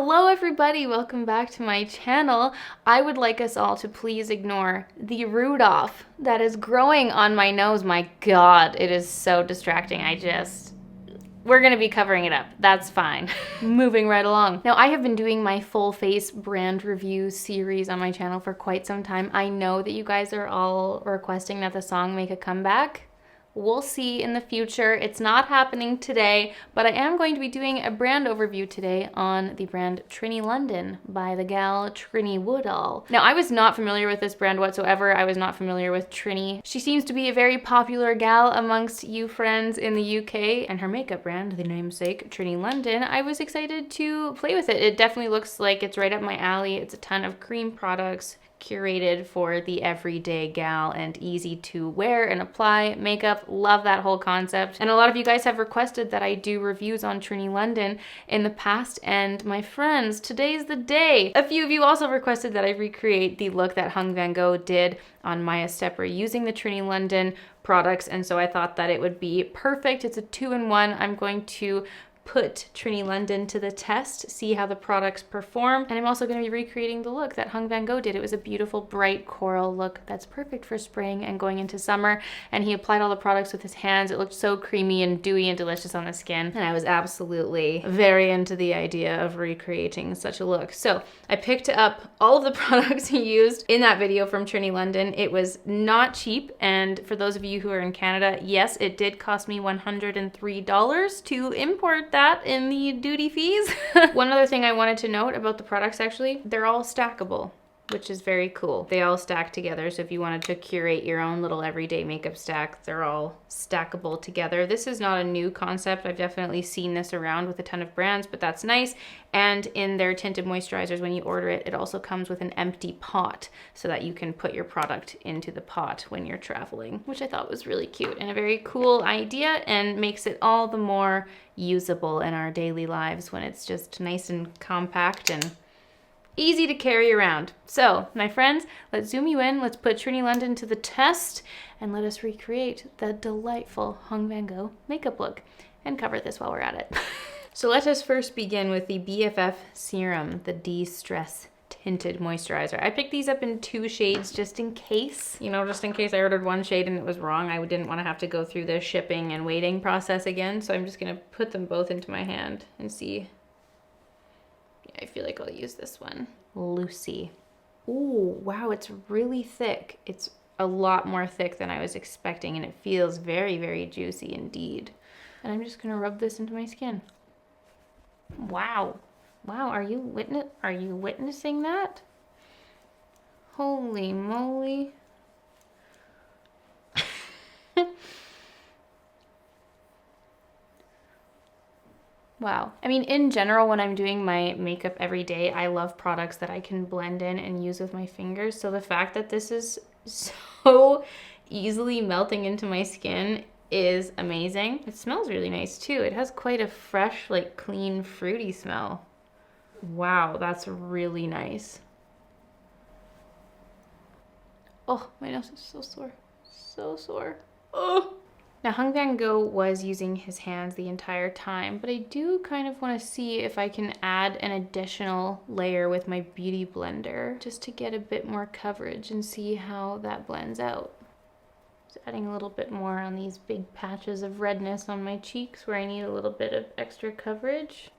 Hello everybody, welcome back to my channel. I would like us all to please ignore the Rudolph that is growing on my nose. My God, it is so distracting. We're gonna be covering it up. That's fine. Moving right along. Now, I have been doing my full face brand review series on my channel for quite some time. I know that you guys are all requesting that the song make a comeback. We'll see in the future. It's not happening today, but I am going to be doing a brand overview today on the brand Trinny London by the gal Trinny Woodall. Now, I was not familiar with this brand whatsoever. I was not familiar with Trinny. She seems to be a very popular gal amongst you friends in the UK, and her makeup brand, the namesake Trinny London, I was excited to play with it. It definitely looks like it's right up my alley. It's a ton of cream products, curated for the everyday gal and easy to wear and apply makeup. Love that whole concept. And a lot of you guys have requested that I do reviews on Trinny London in the past, and my friends, today's the day. A few of you also requested that I recreate the look that Hung Van Gogh did on Maya Stepper using the Trinny London products, and so I thought that it would be perfect. It's a 2-in-1. I'm going to put Trinny London to the test, see how the products perform, and I'm also going to be recreating the look that Hung Van Gogh did. It was a beautiful bright coral look that's perfect for spring and going into summer, and he applied all the products with his hands. It looked so creamy and dewy and delicious on the skin, and I was absolutely very into the idea of recreating such a look. So I picked up all of the products he used in that video from Trinny London. It was not cheap, and for those of you who are in Canada, yes, it did cost me $103 to import that in the duty fees. One other thing I wanted to note about the products, actually, they're all stackable, which is very cool. They all stack together, so if you wanted to curate your own little everyday makeup stack, they're all stackable together. This is not a new concept. I've definitely seen this around with a ton of brands, but that's nice. And in their tinted moisturizers, when you order it, it also comes with an empty pot so that you can put your product into the pot when you're traveling, which I thought was really cute and a very cool idea, and makes it all the more usable in our daily lives when it's just nice and compact and easy to carry around. So, my friends, let's zoom you in. Let's put Trinny London to the test, and let us recreate the delightful Hung Van Gogh makeup look and cover this while we're at it. So let us first begin with the BFF Serum, the De-Stress Tinted Moisturizer. I picked these up in 2 shades just in case, just in case I ordered one shade and it was wrong. I didn't want to have to go through the shipping and waiting process again, so I'm just going to put them both into my hand and see. I feel like I'll use this one. Luxe. Ooh, wow, it's really thick. It's a lot more thick than I was expecting, and it feels very, very juicy indeed. And I'm just gonna rub this into my skin. Wow. Wow, are you witnessing that? Holy moly. Wow. I mean, in general, when I'm doing my makeup every day, I love products that I can blend in and use with my fingers. So the fact that this is so easily melting into my skin is amazing. It smells really nice too. It has quite a fresh, like clean, fruity smell. Wow, that's really nice. Oh, my nose is so sore. So sore. Oh. Now, Hung Van Gogh was using his hands the entire time, but I do kind of want to see if I can add an additional layer with my beauty blender just to get a bit more coverage and see how that blends out. Just adding a little bit more on these big patches of redness on my cheeks where I need a little bit of extra coverage.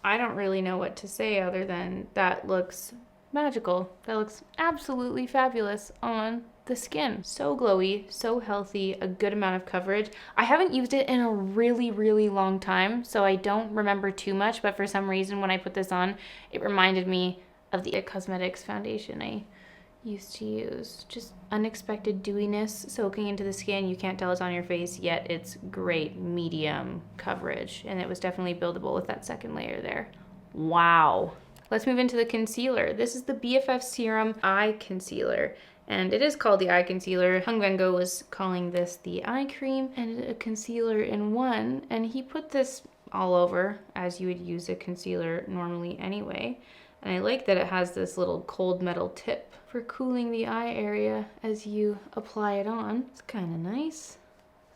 I don't really know what to say other than that looks magical. That looks absolutely fabulous on the skin. So glowy, so healthy, a good amount of coverage. I haven't used it in a really, really long time, so I don't remember too much, but for some reason when I put this on, it reminded me of the IT Cosmetics foundation I used to use. Just unexpected dewiness soaking into the skin. You can't tell it's on your face, yet it's great medium coverage, and it was definitely buildable with that second layer there. Wow. Let's move into the concealer. This is the BFF Serum Eye Concealer, and it is called the Eye Concealer. Hung Van Gogh was calling this the eye cream and a concealer in one, and he put this all over as you would use a concealer normally anyway. And I like that it has this little cold metal tip for cooling the eye area as you apply it on. It's kind of nice.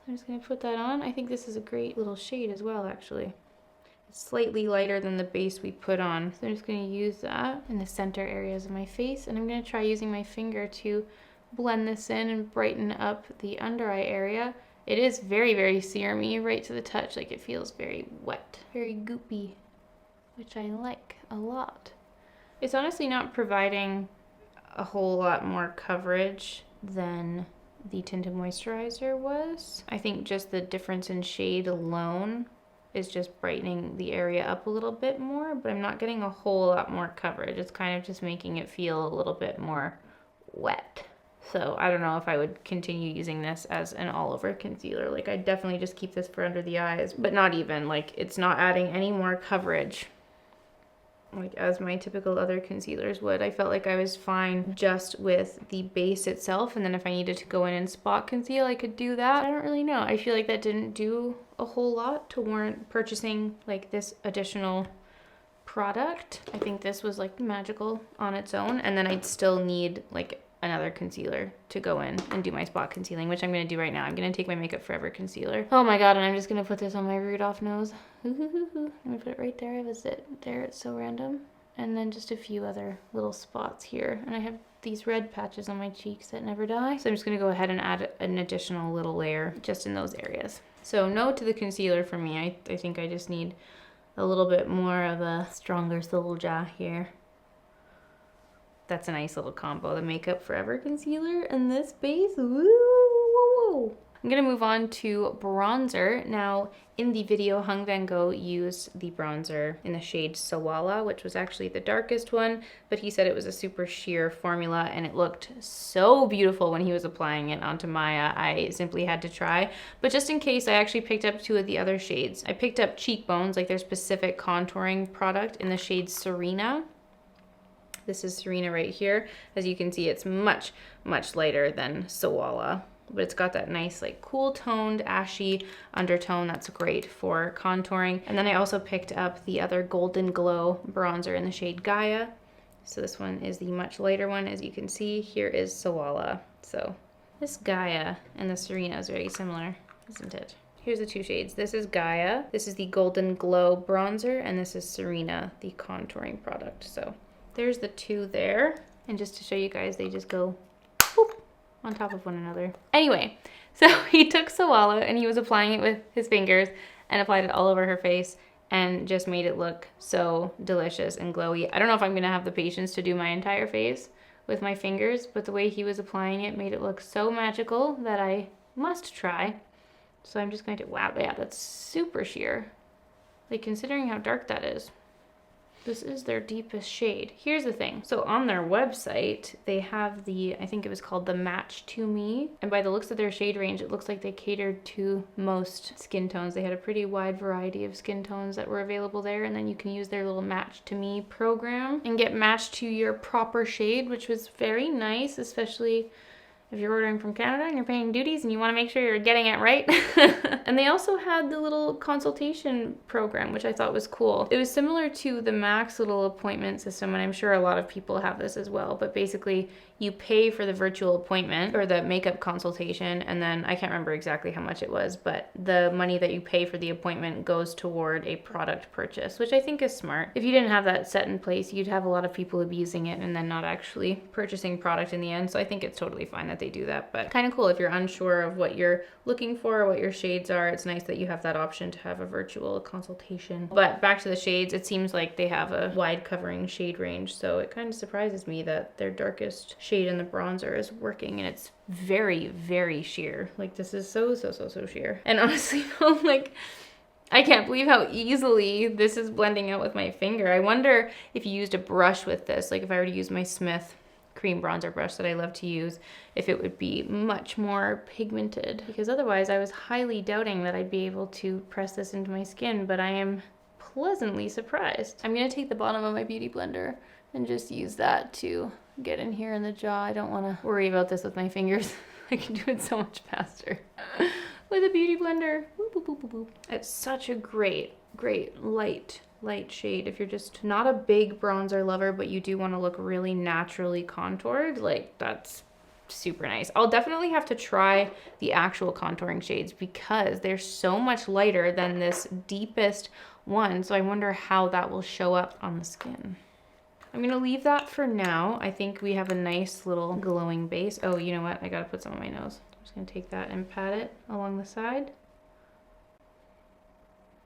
I'm just gonna put that on. I think this is a great little shade as well, actually. It's slightly lighter than the base we put on. So I'm just gonna use that in the center areas of my face, and I'm gonna try using my finger to blend this in and brighten up the under eye area. It is very, very serum-y right to the touch. Like, it feels very wet, very goopy, which I like a lot. It's honestly not providing a whole lot more coverage than the tinted moisturizer was. I think just the difference in shade alone is just brightening the area up a little bit more, but I'm not getting a whole lot more coverage. It's kind of just making it feel a little bit more wet. So I don't know if I would continue using this as an all-over concealer. Like, I'd definitely just keep this for under the eyes, but not even. Like, it's not adding any more coverage, like as my typical other concealers would. I felt like I was fine just with the base itself, and then if I needed to go in and spot conceal, I could do that. I don't really know. I feel like that didn't do a whole lot to warrant purchasing like this additional product. I think this was like magical on its own, and then I'd still need like another concealer to go in and do my spot concealing, which I'm going to do right now. I'm going to take my Makeup Forever concealer. Oh my god, and I'm just going to put this on my Rudolph nose. I'm going to put it right there. That was it. There, it's so random. And then just a few other little spots here. And I have these red patches on my cheeks that never die. So I'm just going to go ahead and add an additional little layer just in those areas. So no to the concealer for me. I think I just need a little bit more of a stronger soldier here. That's a nice little combo, the Makeup Forever concealer and this base. Woo! I'm gonna move on to bronzer. Now, in the video, Hung Van Gogh used the bronzer in the shade Soala, which was actually the darkest one, but he said it was a super sheer formula and it looked so beautiful when he was applying it onto Maya. I simply had to try. But just in case, I actually picked up two of the other shades. I picked up Cheekbones, like their specific contouring product in the shade Serena. This is Serena right here. As you can see, it's much, much lighter than Soala, but it's got that nice, like, cool toned, ashy undertone that's great for contouring. And then I also picked up the other Golden Glow bronzer in the shade Gaia. So this one is the much lighter one. As you can see, here is Soala. So this Gaia and the Serena is very similar, isn't it? Here's the two shades. This is Gaia. This is the Golden Glow bronzer, and this is Serena, the contouring product. So there's the two there. And just to show you guys, they just go whoop, on top of one another. Anyway, so he took Soala and he was applying it with his fingers and applied it all over her face and just made it look so delicious and glowy. I don't know if I'm gonna have the patience to do my entire face with my fingers, but the way he was applying it made it look so magical that I must try. So I'm just going to, wow, yeah, that's super sheer. Like, considering how dark that is. This is their deepest shade. Here's the thing. So on their website, they have the, I think it was called the Match to Me. And by the looks of their shade range, it looks like they catered to most skin tones. They had a pretty wide variety of skin tones that were available there. And then you can use their little Match to Me program and get matched to your proper shade, which was very nice, especially if you're ordering from Canada and you're paying duties and you want to make sure you're getting it right. And they also had the little consultation program, which I thought was cool. It was similar to the Max little appointment system, and I'm sure a lot of people have this as well, but basically you pay for the virtual appointment or the makeup consultation, and then I can't remember exactly how much it was, but the money that you pay for the appointment goes toward a product purchase, which I think is smart. If you didn't have that set in place, you'd have a lot of people abusing it and then not actually purchasing product in the end. So I think it's totally fine that they do that, but kind of cool if you're unsure of what you're looking for, what your shades are. It's nice that you have that option to have a virtual consultation. But back to the shades, it seems like they have a wide covering shade range, so it kind of surprises me that their darkest shade in the bronzer is working, and it's very, very sheer. Like, this is so sheer. And honestly, like, I can't believe how easily this is blending out with my finger. I wonder if you used a brush with this, like if I were to use my Smith cream bronzer brush that I love to use, if it would be much more pigmented, because otherwise I was highly doubting that I'd be able to press this into my skin, but I am pleasantly surprised. I'm gonna take the bottom of my beauty blender and just use that to get in here in the jaw. I don't want to worry about this with my fingers. I can do it so much faster with a beauty blender. Boop, boop, boop, boop, boop. It's such a great light shade if you're just not a big bronzer lover, but you do want to look really naturally contoured. Like, that's super nice. I'll definitely have to try the actual contouring shades because they're so much lighter than this deepest one. So I wonder how that will show up on the skin. I'm gonna leave that for now. I think we have a nice little glowing base. Oh, you know what? I gotta put some on my nose. I'm just gonna take that and pat it along the side.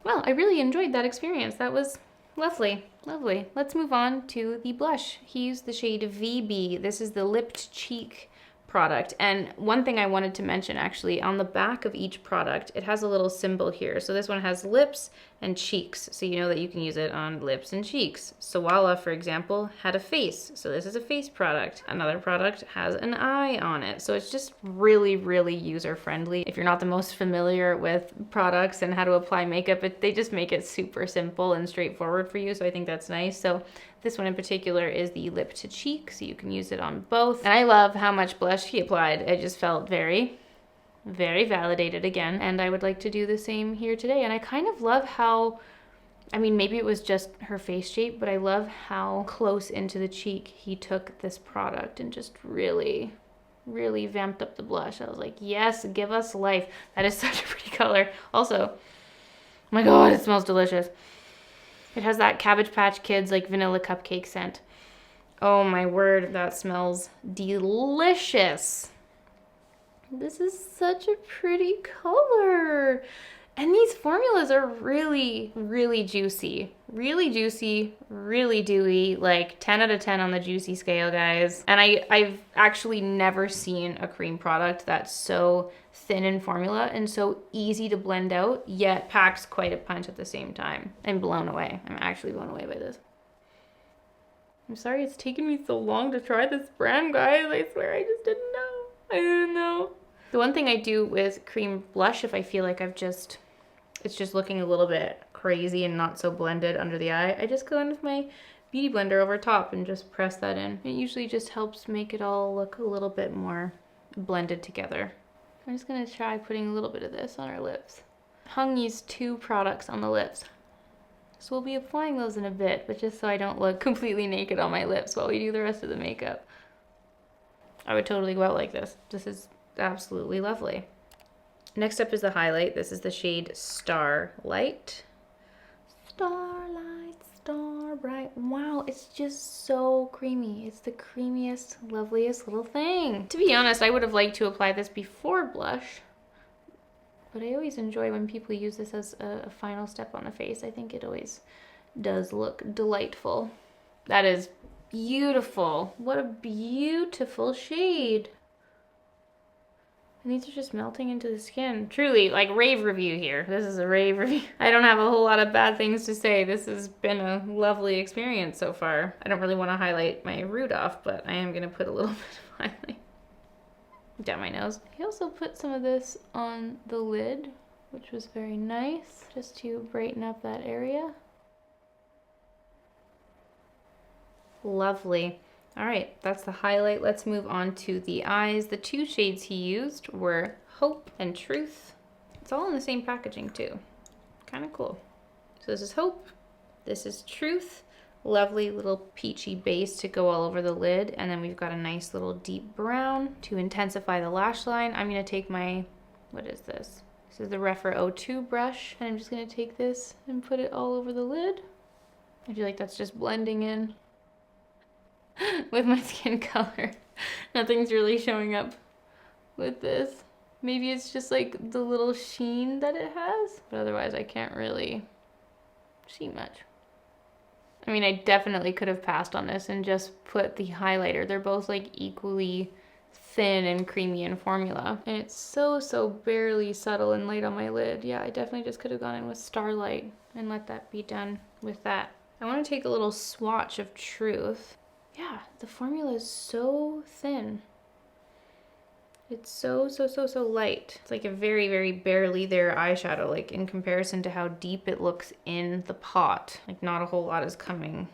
Well, I really enjoyed that experience. That was lovely, lovely. Let's move on to the blush. He used the shade VeeBee. This is the lipped cheek product. And one thing I wanted to mention, actually, on the back of each product, it has a little symbol here. So this one has lips and cheeks, so you know that you can use it on lips and cheeks. Soala, for example, had a face, so this is a face product. Another product has an eye on it, so it's just really, really user-friendly. If you're not the most familiar with products and how to apply makeup, they just make it super simple and straightforward for you, so I think that's nice. So this one in particular is the lip to cheek, so you can use it on both. And I love how much blush he applied. I just felt very validated again, and I would like to do the same here today. And I kind of love how, I mean, maybe it was just her face shape, but I love how close into the cheek he took this product and just really vamped up the blush. I was like, yes, give us life. That is such a pretty color. Also, oh my god, it smells delicious. It has that Cabbage Patch Kids like vanilla cupcake scent. Oh my word, that smells delicious. This is such a pretty color. And these formulas are really, really juicy. Really juicy, really dewy, like 10 out of 10 on the juicy scale, guys. And I've actually never seen a cream product that's so thin in formula and so easy to blend out, yet packs quite a punch at the same time. I'm blown away. I'm actually blown away by this. I'm sorry it's taken me so long to try this brand, guys. I swear I just didn't know. I didn't know. The one thing I do with cream blush, if I feel like it's just looking a little bit crazy and not so blended under the eye, I just go in with my beauty blender over top and just press that in. It usually just helps make it all look a little bit more blended together. I'm just gonna try putting a little bit of this on our lips. Hung these 2 products on the lips. So we'll be applying those in a bit, but just so I don't look completely naked on my lips while we do the rest of the makeup. I would totally go out like this. This is absolutely lovely. Next up is the highlight. This is the shade Starlight. Starlight, star bright. Wow, it's just so creamy. It's the creamiest, loveliest little thing. To be honest, I would have liked to apply this before blush, but I always enjoy when people use this as a final step on the face. I think it always does look delightful. That is beautiful. What a beautiful shade. And these are just melting into the skin. Truly, like, rave review here. This is a rave review. I don't have a whole lot of bad things to say. This has been a lovely experience so far. I don't really want to highlight my Rudolph, but I am going to put a little bit of highlight down my nose. He also put some of this on the lid, which was very nice, just to brighten up that area. Lovely. All right, that's the highlight. Let's move on to the eyes. The 2 shades he used were Hope and Truth. It's all in the same packaging too. Kind of cool. So this is Hope, this is Truth. Lovely little peachy base to go all over the lid. And then we've got a nice little deep brown to intensify the lash line. I'm gonna take my, what is this? This is the Refer 02 brush. And I'm just gonna take this and put it all over the lid. I feel like that's just blending in with my skin color. Nothing's really showing up with this. Maybe it's just like the little sheen that it has, but otherwise I can't really see much. I mean, I definitely could have passed on this and just put the highlighter. They're both like equally thin and creamy in formula. And it's so barely subtle and light on my lid. Yeah, I definitely just could have gone in with Starlight and let that be done with that. I want to take a little swatch of Truth. Yeah, the formula is so thin. It's so light. It's like a very barely there eyeshadow, like in comparison to how deep it looks in the pot. Like not a whole lot is coming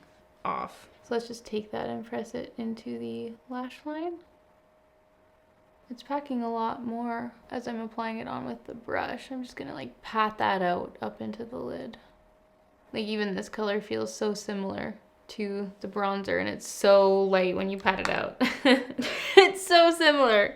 off. So let's just take that and press it into the lash line. It's packing a lot more as I'm applying it on with the brush. I'm just gonna like pat that out up into the lid. Like even this color feels so similar to the bronzer, and it's so light when you pat it out. It's so similar.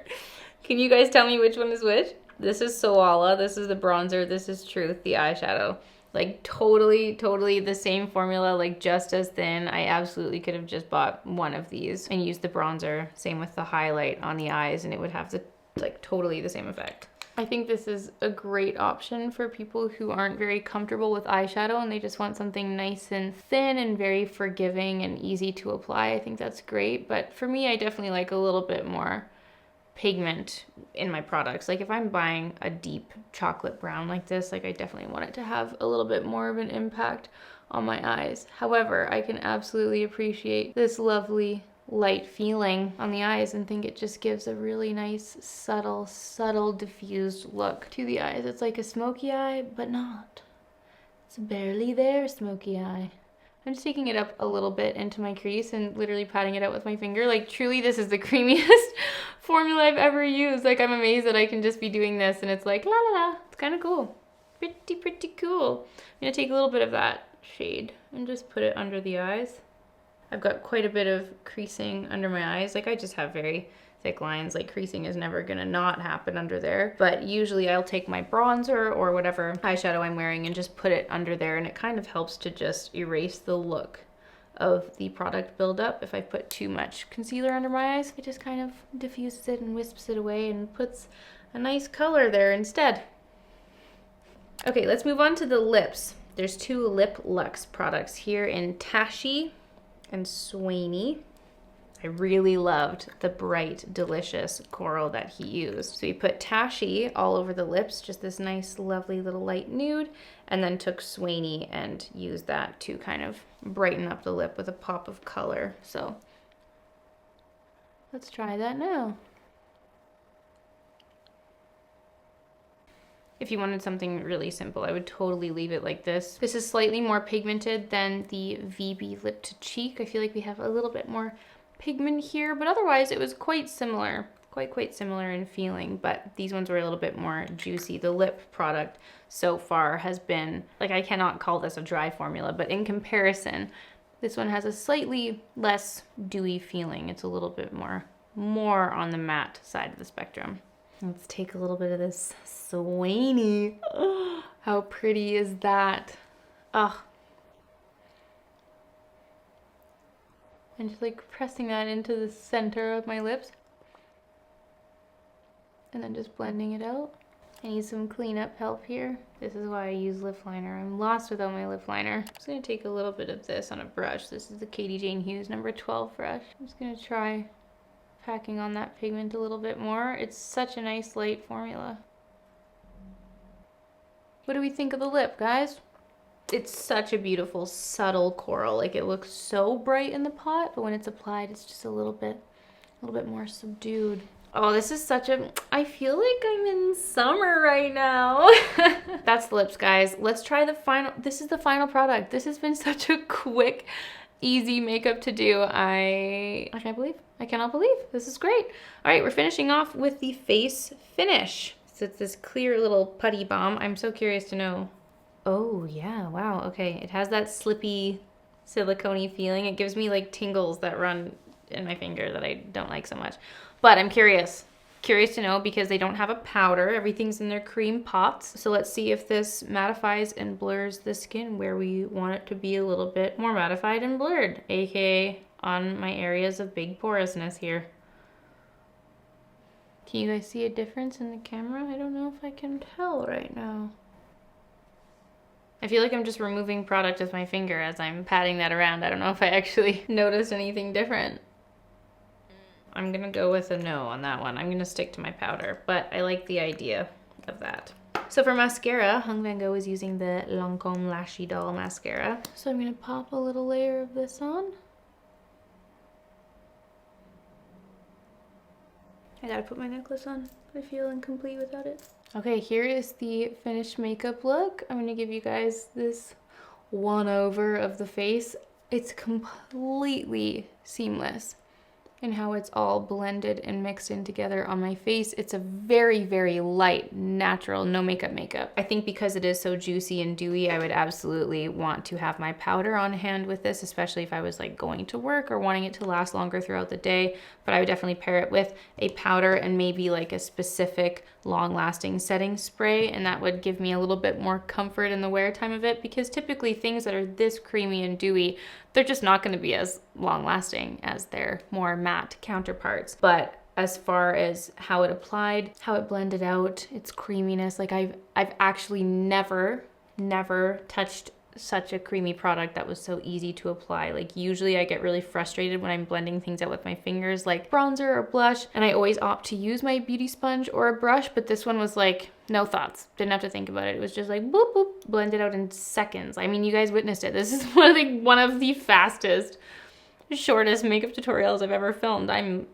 Can you guys tell me which one is which? This is Soala, this is the bronzer, this is Truth, the eyeshadow. Like totally the same formula, like just as thin. I absolutely could have just bought one of these and used the bronzer. Same with the highlight on the eyes, and it would have the like totally the same effect. I think this is a great option for people who aren't very comfortable with eyeshadow and they just want something nice and thin and very forgiving and easy to apply. I think that's great, but for me, I definitely like a little bit more pigment in my products. Like if I'm buying a deep chocolate brown like this, like I definitely want it to have a little bit more of an impact on my eyes. However, I can absolutely appreciate this lovely light feeling on the eyes and think it just gives a really nice subtle diffused look to the eyes. It's like a smoky eye, but not. It's barely there smoky eye. I'm just taking it up a little bit into my crease and literally patting it out with my finger. Like truly this is the creamiest formula I've ever used. Like I'm amazed that I can just be doing this and it's like la la la. It's kind of cool. Pretty cool. I'm gonna take a little bit of that shade and just put it under the eyes. I've got quite a bit of creasing under my eyes. Like I just have very thick lines. Like creasing is never gonna not happen under there. But usually I'll take my bronzer or whatever eyeshadow I'm wearing and just put it under there, and it kind of helps to just erase the look of the product buildup. If I put too much concealer under my eyes, it just kind of diffuses it and wisps it away and puts a nice color there instead. Okay, let's move on to the lips. There's two Lip Luxe products here in Tashi and Swainy. I really loved the bright, delicious coral that he used. So he put Tashi all over the lips, just this nice, lovely little light nude, and then took Swainy and used that to kind of brighten up the lip with a pop of color. So let's try that now. If you wanted something really simple, I would totally leave it like this. This is slightly more pigmented than the VeeBee Lip to Cheek. I feel like we have a little bit more pigment here, but otherwise it was quite similar, quite similar in feeling, but these ones were a little bit more juicy. The lip product so far has been, like I cannot call this a dry formula, but in comparison, this one has a slightly less dewy feeling. It's a little bit more on the matte side of the spectrum. Let's take a little bit of this Swainy. Oh, how pretty is that? Oh. And just like pressing that into the center of my lips. And then just blending it out. I need some cleanup help here. This is why I use lip liner. I'm lost without my lip liner. I'm just gonna take a little bit of this on a brush. This is the Katie Jane Hughes number 12 brush. I'm just gonna try packing on that pigment a little bit more. It's such a nice light formula. What do we think of the lip, guys? It's such a beautiful, subtle coral. Like it looks so bright in the pot, but when it's applied, it's just a little bit more subdued. Oh, this is such a, I feel like I'm in summer right now. That's the lips, guys. Let's try the final, this is the final product. This has been such a quick, easy makeup to do. I cannot believe. This is great. All right, we're finishing off with the face finish. So it's this clear little putty balm. I'm so curious to know. Oh yeah, wow, okay. It has that slippy, silicone-y feeling. It gives me like tingles that run in my finger that I don't like so much. But I'm curious to know because they don't have a powder. Everything's in their cream pots. So let's see if this mattifies and blurs the skin where we want it to be a little bit more mattified and blurred, aka on my areas of big porousness here. Can you guys see a difference in the camera? I don't know if I can tell right now. I feel like I'm just removing product with my finger as I'm patting that around. I don't know if I actually noticed anything different. I'm gonna go with a no on that one. I'm gonna stick to my powder, but I like the idea of that. So for mascara, Hung Van Gogh is using the Lancome Lashy Doll mascara. So I'm gonna pop a little layer of this on. I gotta put my necklace on. I feel incomplete without it. Okay, here is the finished makeup look. I'm gonna give you guys this one over of the face. It's completely seamless. and how it's all blended and mixed in together on my face. It's a very, very light, natural, no makeup makeup. I think because it is so juicy and dewy, I would absolutely want to have my powder on hand with this, especially if I was like going to work or wanting it to last longer throughout the day. But I would definitely pair it with a powder and maybe like a specific long-lasting setting spray, and that would give me a little bit more comfort in the wear time of it, because typically things that are this creamy and dewy, they're just not going to be as long-lasting as their more matte counterparts. But as far as how it applied, how it blended out, its creaminess, like I've actually never touched such a creamy product that was so easy to apply. Like usually I get really frustrated when I'm blending things out with my fingers, like bronzer or blush, and I always opt to use my beauty sponge or a brush, but this one was like no thoughts, didn't have to think about it. It was just like boop boop, blended out in seconds. I mean, you guys witnessed it. This is one of the fastest, shortest makeup tutorials I've ever filmed. I'm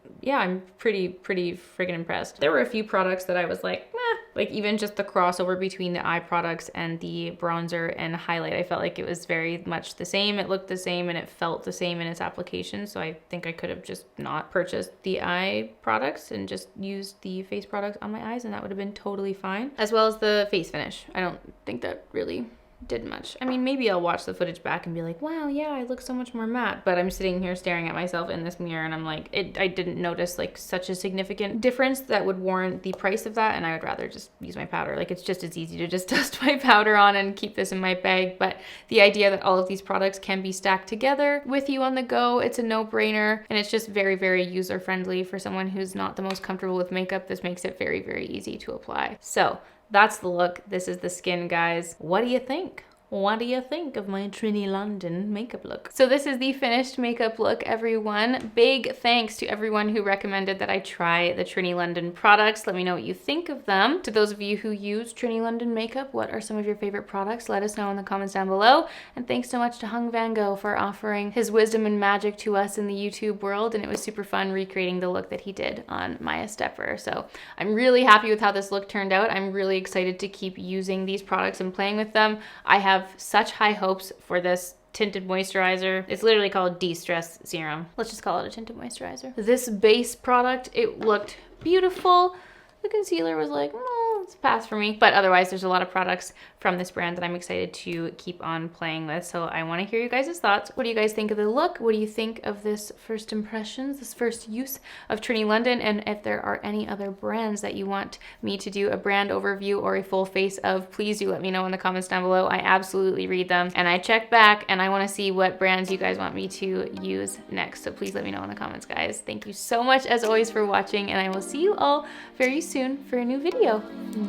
pretty friggin' impressed. There were a few products that I was like, meh. Like even just the crossover between the eye products and the bronzer and highlight, I felt like it was very much the same. It looked the same and it felt the same in its application. So I think I could have just not purchased the eye products and just used the face products on my eyes, and that would have been totally fine. As well as the face finish. I don't think that really did much. I mean, maybe I'll watch the footage back and be like, wow, yeah, I look so much more matte, but I'm sitting here staring at myself in this mirror and I'm like, I didn't notice like such a significant difference that would warrant the price of that, and I would rather just use my powder. Like it's just as easy to just dust my powder on and keep this in my bag. But the idea that all of these products can be stacked together with you on the go, it's a no-brainer, and it's just very, very user-friendly for someone who's not the most comfortable with makeup. This makes it very, very easy to apply. So that's the look. This is the skin, guys. What do you think? What do you think of my Trinny London makeup look? So this is the finished makeup look, everyone. Big thanks to everyone who recommended that I try the Trinny London products. Let me know what you think of them. To those of you who use Trinny London makeup, what are some of your favorite products? Let us know in the comments down below. And thanks so much to Hung Van Gogh for offering his wisdom and magic to us in the YouTube world. And it was super fun recreating the look that he did on Maya Stepper. So I'm really happy with how this look turned out. I'm really excited to keep using these products and playing with them. I have such high hopes for this tinted moisturizer. It's literally called De-Stress Serum. Let's just call it a tinted moisturizer. This base product, it looked beautiful. The concealer was like, oh, it's a pass for me. But otherwise, there's a lot of products from this brand that I'm excited to keep on playing with. So I want to hear you guys' thoughts. What do you guys think of the look? What do you think of this first impressions, this first use of Trinny London? And if there are any other brands that you want me to do a brand overview or a full face of, please do let me know in the comments down below. I absolutely read them and I check back, and I want to see what brands you guys want me to use next. So please let me know in the comments, guys. Thank you so much as always for watching, and I will see you all very soon for a new video.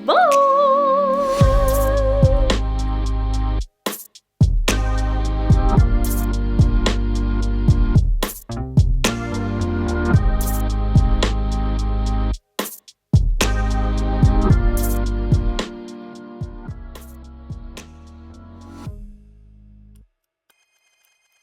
Bye!